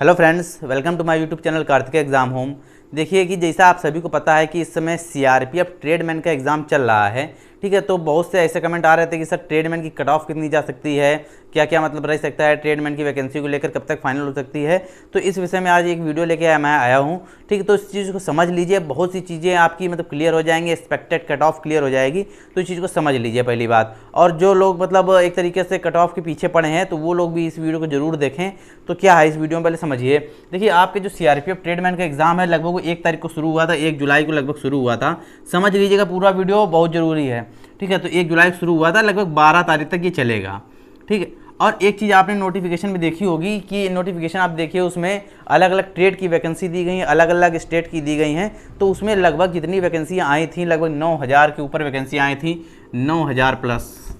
Hello friends, welcome to my YouTube channel Kartik exam home. देखिए कि जैसा आप सभी को पता है कि इस समय सीआरपीएफ ट्रेडमैन का एग्ज़ाम चल रहा है, ठीक है। तो बहुत से ऐसे कमेंट आ रहे थे कि सर ट्रेडमैन की कट ऑफ कितनी जा सकती है, क्या क्या मतलब रह सकता है, ट्रेडमैन की वैकेंसी को लेकर कब तक फाइनल हो सकती है। तो इस विषय में आज एक वीडियो लेके मैं आया हूँ, ठीक है। तो इस चीज़ को समझ लीजिए, बहुत सी चीज़ें आपकी मतलब क्लियर हो जाएंगी, एक्सपेक्टेड कट ऑफ क्लियर हो जाएगी। तो इस चीज़ को समझ लीजिए पहली बात। और जो लोग मतलब एक तरीके से कट ऑफ के पीछे पड़े हैं तो वो लोग भी इस वीडियो को जरूर देखें। तो क्या है इस वीडियो में पहले समझिए। देखिए, आपके जो सीआरपीएफ ट्रेडमैन का एग्जाम है लगभग 1 तारीख को शुरू हुआ था, 1 जुलाई को लगभग शुरू हुआ था। समझ लीजिएगा, पूरा वीडियो बहुत ज़रूरी है, ठीक है। तो 1 जुलाई को शुरू हुआ था, लगभग 12 तारीख तक ये चलेगा, ठीक है। और एक चीज़ आपने नोटिफिकेशन में देखी होगी कि नोटिफिकेशन आप देखिए, उसमें अलग अलग ट्रेड की वैकेंसी दी गई हैं, अलग अलग स्टेट की दी गई हैं। तो उसमें लगभग जितनी वैकेंसियाँ आई थी, लगभग 9000 के ऊपर वैकेंसियाँ आई थी, 9000 प्लस।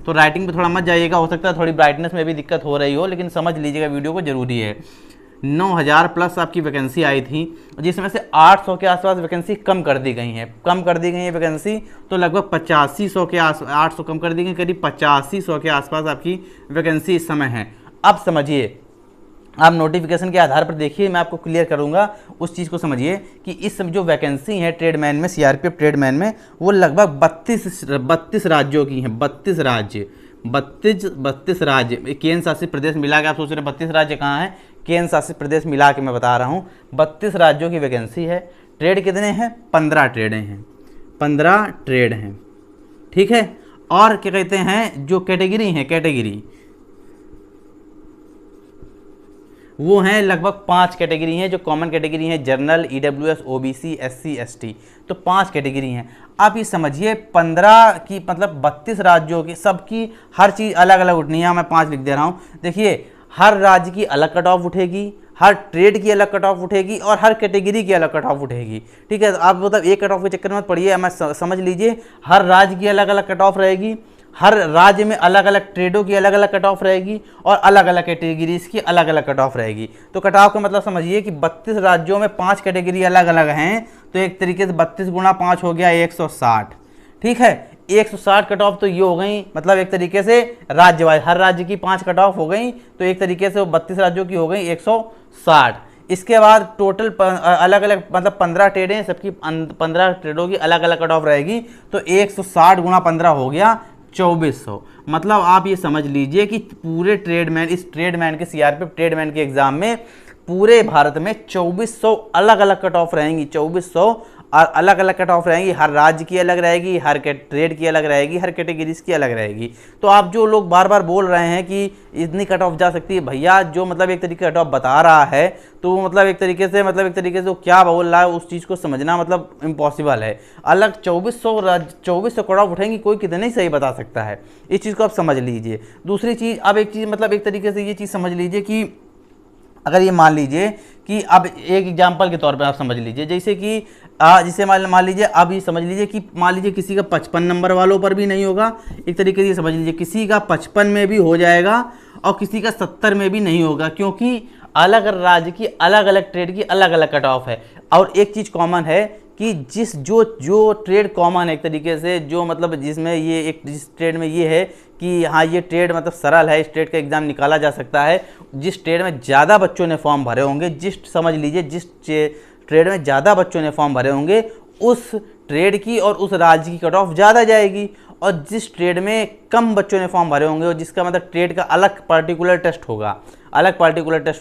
तो राइटिंग पे थोड़ा मत जाइएगा, हो सकता है थोड़ी ब्राइटनेस में भी दिक्कत हो रही हो, लेकिन समझ लीजिएगा वीडियो को, ज़रूरी है। 9000 प्लस आपकी वैकेंसी आई थी, जिसमें से 800 के आसपास वैकेंसी कम कर दी गई हैं, वैकेंसी। तो लगभग 8500 के 800 कम कर दी गई, करीब 8500 के आसपास आपकी वैकेंसी इस समय है। अब समझिए, आप नोटिफिकेशन के आधार पर देखिए, मैं आपको क्लियर करूंगा, उस चीज़ को समझिए कि इस समय जो वैकेंसी है ट्रेडमैन में, सीआरपीएफ ट्रेडमैन में, वो लगभग 32 राज्यों की हैं। 32 राज्य केंद्र शासित प्रदेश मिला के, आप सोच रहे हैं 32 राज्य कहाँ हैं, केंद्र शासित प्रदेश मिला के मैं बता रहा हूँ, 32 राज्यों की वैकेंसी है। ट्रेड कितने हैं? 15 ट्रेडें हैं, 15 ट्रेड हैं, ठीक है। और क्या कहते हैं, जो कैटेगरी हैं, कैटेगरी वो हैं लगभग 5 कैटेगरी हैं, जो कॉमन कैटेगरी हैं, general, EWS, OBC, SC, ST. तो 5 कैटेगरी हैं। आप ये समझिए 15 की मतलब 32 राज्यों की, सबकी हर चीज़ अलग अलग उठनी है। मैं 5 लिख दे रहा हूँ। देखिए, हर राज्य की अलग कट ऑफ उठेगी, हर ट्रेड की अलग कट ऑफ उठेगी और हर कैटेगरी की अलग कट ऑफ उठेगी, ठीक है। आप मतलब एक कट ऑफ के चक्कर में मत पड़िए, मैं समझ लीजिए, हर राज्य की अलग अलग कट ऑफ रहेगी, हर राज्य में अलग अलग ट्रेडों की अलग अलग कट ऑफ रहेगी और अलग अलग कैटेगरीज की अलग अलग कट ऑफ रहेगी। तो कट ऑफ का मतलब समझिए कि 32 राज्यों में 5 कैटेगरी अलग अलग हैं। तो एक तरीके से 32 गुणा 5 हो गया 160, ठीक है। 160 कट ऑफ तो ये हो गई, मतलब एक तरीके से राज्य वाइज हर राज्य की 5 कट ऑफ हो गई। तो एक तरीके से 32 राज्यों की हो गई 160। इसके बाद टोटल अलग अलग मतलब 15 ट्रेडें, सबकी 15 ट्रेडों की अलग अलग कट ऑफ रहेगी। तो 160 गुणा 15 हो गया 2400। मतलब आप ये समझ लीजिए कि पूरे ट्रेडमैन, इस ट्रेडमैन के, सीआरपीएफ ट्रेडमैन के एग्जाम में पूरे भारत में 2400 अलग अलग कट ऑफ रहेंगी, 2400 और अलग अलग कट ऑफ रहेंगी। हर राज्य की अलग रहेगी, हर ट्रेड की अलग रहेगी, हर कैटेगरीज की अलग रहेगी। तो आप जो लोग बार बार बोल रहे हैं कि इतनी कट ऑफ जा सकती है, भैया जो मतलब एक तरीके कट ऑफ बता रहा है, तो मतलब एक तरीके से वो क्या बोल रहा है उस चीज़ को समझना मतलब इम्पॉसिबल है। अलग 2400 कट ऑफ उठेंगी, कोई कितने ही सही बता सकता है। इस चीज़ को आप समझ लीजिए। दूसरी चीज़, अब एक चीज़ मतलब एक तरीके से ये चीज़ समझ लीजिए कि अगर ये मान लीजिए कि अब एक एग्जांपल के तौर पे आप समझ लीजिए, जैसे कि जिसे मान लीजिए, अब ये समझ लीजिए कि मान लीजिए किसी का 55 नंबर वालों पर भी नहीं होगा, एक तरीके से समझ लीजिए किसी का 55 में भी हो जाएगा और किसी का 70 में भी नहीं होगा, क्योंकि अलग राज्य की अलग अलग ट्रेड की अलग अलग कट ऑफ है। और एक चीज़ कॉमन है कि जो ट्रेड कॉमन है, एक तरीके से जो मतलब जिसमें ये एक, जिस ट्रेड में ये है कि हाँ ये ट्रेड मतलब सरल है, इस ट्रेड का एग्ज़ाम निकाला जा सकता है, जिस ट्रेड में ज़्यादा बच्चों ने फॉर्म भरे होंगे, समझ लीजिए जिस ट्रेड में ज़्यादा बच्चों ने फॉर्म भरे होंगे, उस ट्रेड की और उस राज्य की कट ऑफ ज़्यादा जाएगी। और जिस ट्रेड में कम बच्चों ने फॉर्म भरे होंगे और जिसका मतलब ट्रेड का अलग पार्टिकुलर टेस्ट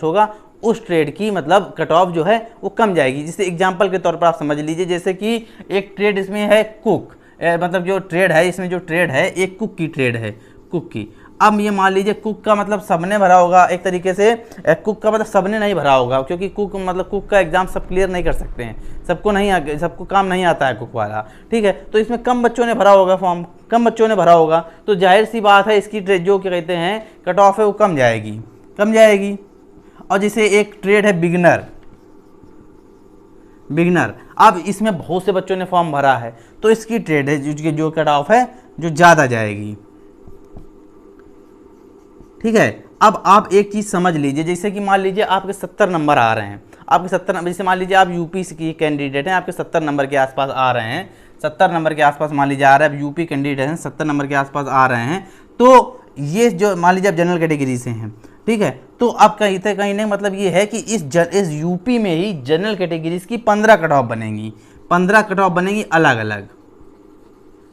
होगा, उस ट्रेड की मतलब कट ऑफ जो है वो कम जाएगी। जिससे एग्जांपल के तौर पर आप समझ लीजिए, जैसे कि एक ट्रेड इसमें है कुक, मतलब जो ट्रेड है इसमें, जो ट्रेड है एक कुक की ट्रेड है, कुक की। अब ये मान लीजिए कुक का मतलब सबने भरा होगा, एक तरीके से कुक का मतलब सबने नहीं भरा होगा, क्योंकि कुक का एग्जाम सब क्लियर नहीं कर सकते हैं, सबको काम नहीं आता है कुक वाला, ठीक है। तो इसमें कम बच्चों ने भरा होगा फॉर्म, कम बच्चों ने भरा होगा, तो जाहिर सी बात है इसकी ट्रेड जो क्या कहते हैं कट ऑफ है वो कम जाएगी। और जैसे एक ट्रेड है बिगनर, अब इसमें बहुत से बच्चों ने फॉर्म भरा है, तो इसकी ट्रेड है जो कट ऑफ है जो ज़्यादा जाएगी, ठीक है। अब आप एक चीज़ समझ लीजिए, जैसे कि मान लीजिए आपके 70 नंबर आ रहे हैं, आपके 70, जैसे मान लीजिए आप यूपी की कैंडिडेट हैं, आपके 70 नंबर के आसपास आ रहे हैं, 70 नंबर के आसपास मान लीजिए आ रहे हैं, अब यूपी कैंडिडेट हैं, 70 नंबर के आसपास आ रहे हैं। तो ये जो मान लीजिए आप जनरल कैटेगरी से हैं, ठीक है। तो अब कहीं नहीं मतलब ये है कि इस यूपी में ही जनरल कैटेगरीज की 15 कट ऑफ बनेंगी, 15 कट ऑफ बनेंगी अलग अलग,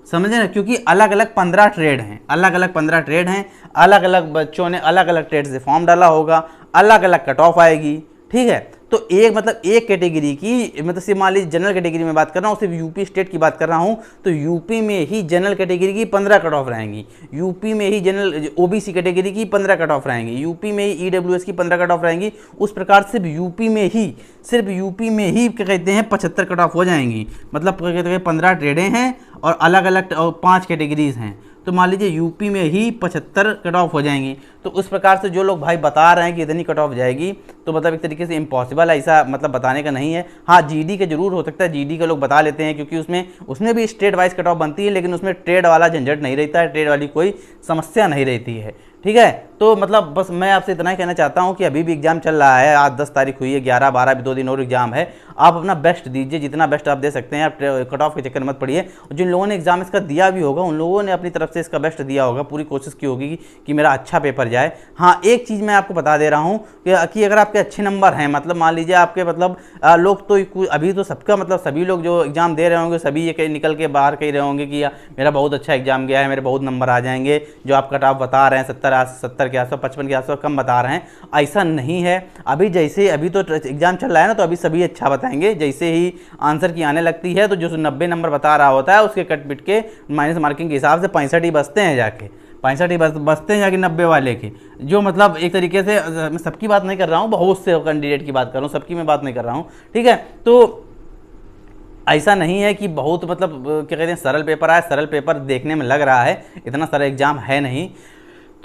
समझे ना, क्योंकि अलग अलग 15 ट्रेड हैं, अलग अलग 15 ट्रेड हैं, अलग अलग बच्चों ने अलग अलग ट्रेड से फॉर्म डाला होगा, अलग अलग कट ऑफ आएगी, ठीक है। तो एक मतलब एक कैटेगरी की मतलब सिर्फ मान लीजिए जनरल कैटेगरी में बात कर रहा हूँ, सिर्फ यूपी स्टेट की बात कर रहा हूँ, तो यूपी में ही जनरल कैटेगरी की 15 कट ऑफ रहेंगी, यूपी में ही जनरल ओबीसी कैटेगरी की 15 कट ऑफ रहेंगी, यूपी में ही ईडब्ल्यूएस की 15 कट ऑफ रहेंगी। उस प्रकार सिर्फ यूपी में ही क्या कहते हैं 75 कट ऑफ हो जाएंगी। मतलब क्या कहते हैं 15 ट्रेडें हैं और अलग अलग 5 कैटेगरीज हैं, तो मान लीजिए यूपी में ही 75 कट ऑफ हो जाएंगी। तो उस प्रकार से जो लोग भाई बता रहे हैं कि इतनी कट ऑफ जाएगी, तो मतलब एक तरीके से इम्पॉसिबल है, ऐसा मतलब बताने का नहीं है। हाँ जीडी का जरूर हो सकता है, जीडी के लोग बता लेते हैं क्योंकि उसमें भी स्टेट वाइज कट ऑफ बनती है, लेकिन उसमें ट्रेड वाला झंझट नहीं रहता है, ट्रेड वाली कोई समस्या नहीं रहती है, ठीक है। तो मतलब बस मैं आपसे इतना ही कहना चाहता हूँ कि अभी भी एग्जाम चल रहा है, आज 10 तारीख हुई है, 11, 12 भी 2 दिन और एग्जाम है। आप अपना बेस्ट दीजिए, जितना बेस्ट आप दे सकते हैं, आप कट ऑफ के चक्कर मत पड़िए। जिन लोगों ने एग्जाम इसका दिया भी होगा, उन लोगों ने अपनी तरफ से इसका बेस्ट दिया होगा, पूरी कोशिश की होगी कि मेरा अच्छा पेपर जाए। हाँ एक चीज़ मैं आपको बता दे रहा हूँ कि अगर आपके अच्छे नंबर हैं, मतलब मान लीजिए आपके मतलब लोग तो अभी तो सबका मतलब सभी लोग जो एग्जाम दे रहे होंगे सभी ये निकल के बाहर कह रहे होंगे कि मेरा बहुत अच्छा एग्जाम गया है, मेरे बहुत नंबर आ जाएंगे, जो आप कट ऑफ बता रहे हैं 70 के आसपास, 55 के आसपास कम बता रहे हैं, ऐसा नहीं है। अभी तो एग्जाम चल रहा है ना, तो अभी सभी अच्छा बताएंगे। जैसे ही आंसर की आने लगती है तो जो 90 नंबर बता रहा होता है उसके कट पिट के माइनस मार्किंग के हिसाब से 65 ही बचते हैं, जाके 65 ही बचते हैं जाके 90 वाले के, जो मतलब एक तरीके से मैं सबकी बात नहीं कर रहा हूँ, बहुत से कैंडिडेट की बात कर रहा हूँ, सबकी मैं बात नहीं कर रहा हूँ, ठीक है। तो ऐसा नहीं है कि बहुत मतलब क्या कहते हैं सरल पेपर आया, सरल पेपर देखने में लग रहा है, इतना सारा एग्जाम है नहीं।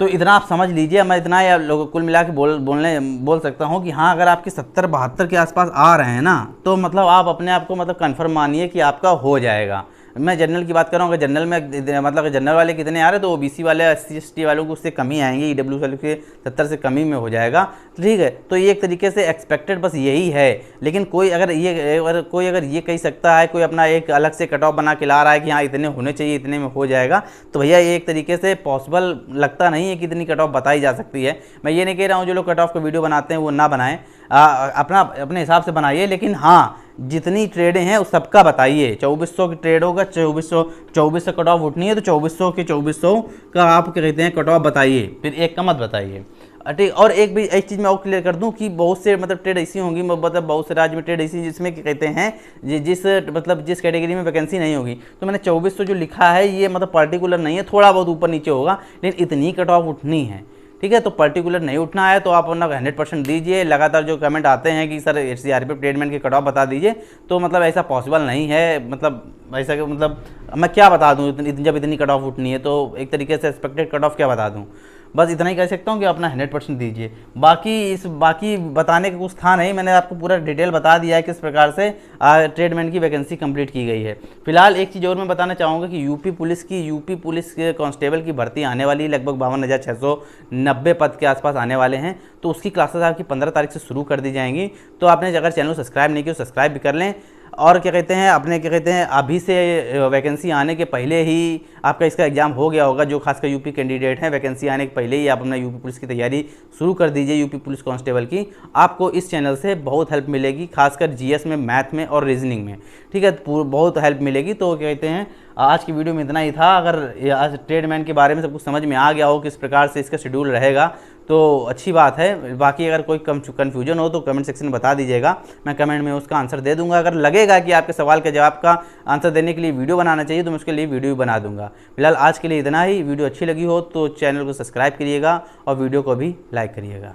तो इतना आप समझ लीजिए, मैं इतना या लोग कुल मिला के बोल सकता हूँ कि हाँ अगर आपके 70-72 के आसपास आ रहे हैं ना, तो मतलब आप अपने आप को मतलब कन्फर्म मानिए कि आपका हो जाएगा। मैं जनरल की बात कर रहा हूँ, अगर जनरल में मतलब जनरल वाले कितने आ रहे तो ओबीसी वाले SC/ST वालों को उससे कम ही आएंगे, ईडब्ल्यू वालों के 70 से कम ही में हो जाएगा, ठीक है। तो ये एक तरीके से एक्सपेक्टेड बस यही है। लेकिन कोई अगर ये कह सकता है, कोई अपना एक अलग से कट ऑफ बना के ला रहा है कि हाँ इतने होने चाहिए, इतने में हो जाएगा, तो भैया ये एक तरीके से पॉसिबल लगता नहीं है कि इतनी कट ऑफ बताई जा सकती है। मैं ये नहीं कह रहा हूँ जो लोग कट ऑफ का वीडियो बनाते हैं वो ना बनाएं, अपने हिसाब से बनाइए, लेकिन हाँ जितनी ट्रेडें हैं उस सबका बताइए। 2400 की ट्रेड होगा, 2400 कट ऑफ उठनी है तो 2400 का आप क्या कहते हैं कट ऑफ बताइए, फिर एक का मत बताइए, ठीक। और एक चीज़ मैं और क्लियर कर दूं कि बहुत से मतलब ट्रेड ऐसी होंगी, मतलब बहुत से राज्य में ट्रेड ऐसी जिसमें क्या कहते हैं जिस कैटेगरी में वैकेंसी नहीं होगी, तो मैंने 2400 जो लिखा है ये मतलब पर्टिकुलर नहीं है, थोड़ा बहुत ऊपर नीचे होगा, लेकिन इतनी कट ऑफ उठनी है, ठीक है। तो पर्टिकुलर नहीं उठना है तो आप अपना 100% दीजिए। लगातार जो कमेंट आते हैं कि सर सीआरपीएफ ट्रेडमैन की कट ऑफ बता दीजिए, तो मतलब ऐसा पॉसिबल नहीं है। मतलब ऐसा मतलब मैं क्या बता दूं, जब इतनी कट ऑफ उठनी है तो एक तरीके से एक्सपेक्टेड कट ऑफ क्या बता दूं। बस इतना ही कह सकता हूँ कि अपना 100% दीजिए। बाकी बताने का कुछ था नहीं, मैंने आपको पूरा डिटेल बता दिया है किस प्रकार से ट्रेडमैन की वैकेंसी कंप्लीट की गई है। फिलहाल एक चीज़ और मैं बताना चाहूँगा कि यूपी पुलिस के कांस्टेबल की भर्ती आने वाली है, लगभग 52,690 पद के आसपास आने वाले हैं। तो उसकी क्लासेस आपकी 15 तारीख से शुरू कर दी जाएंगी। तो आपने अगर चैनल सब्सक्राइब नहीं किया तो सब्सक्राइब भी कर लें, और क्या कहते हैं अभी से वैकेंसी आने के पहले ही आपका इसका एग्जाम हो गया होगा। जो खासकर यूपी कैंडिडेट हैं, वैकेंसी आने के पहले ही आप अपना यूपी पुलिस की तैयारी शुरू कर दीजिए। यूपी पुलिस कांस्टेबल की आपको इस चैनल से बहुत हेल्प मिलेगी, खासकर जीएस में, मैथ में और रीजनिंग में, ठीक है, बहुत हेल्प मिलेगी। तो क्या कहते हैं आज की वीडियो में इतना ही था। अगर आज ट्रेडमैन के बारे में सब कुछ समझ में आ गया हो किस प्रकार से इसका शेड्यूल रहेगा तो अच्छी बात है। बाकी अगर कोई कन्फ्यूजन हो तो कमेंट सेक्शन में बता दीजिएगा, मैं कमेंट में उसका आंसर दे दूंगा। अगर लगेगा कि आपके सवाल के जवाब का आंसर देने के लिए वीडियो बनाना चाहिए तो मैं उसके लिए वीडियो भी बना दूंगा। फिलहाल आज के लिए इतना ही। वीडियो अच्छी लगी हो तो चैनल को सब्सक्राइब करिएगा और वीडियो को भी लाइक करिएगा।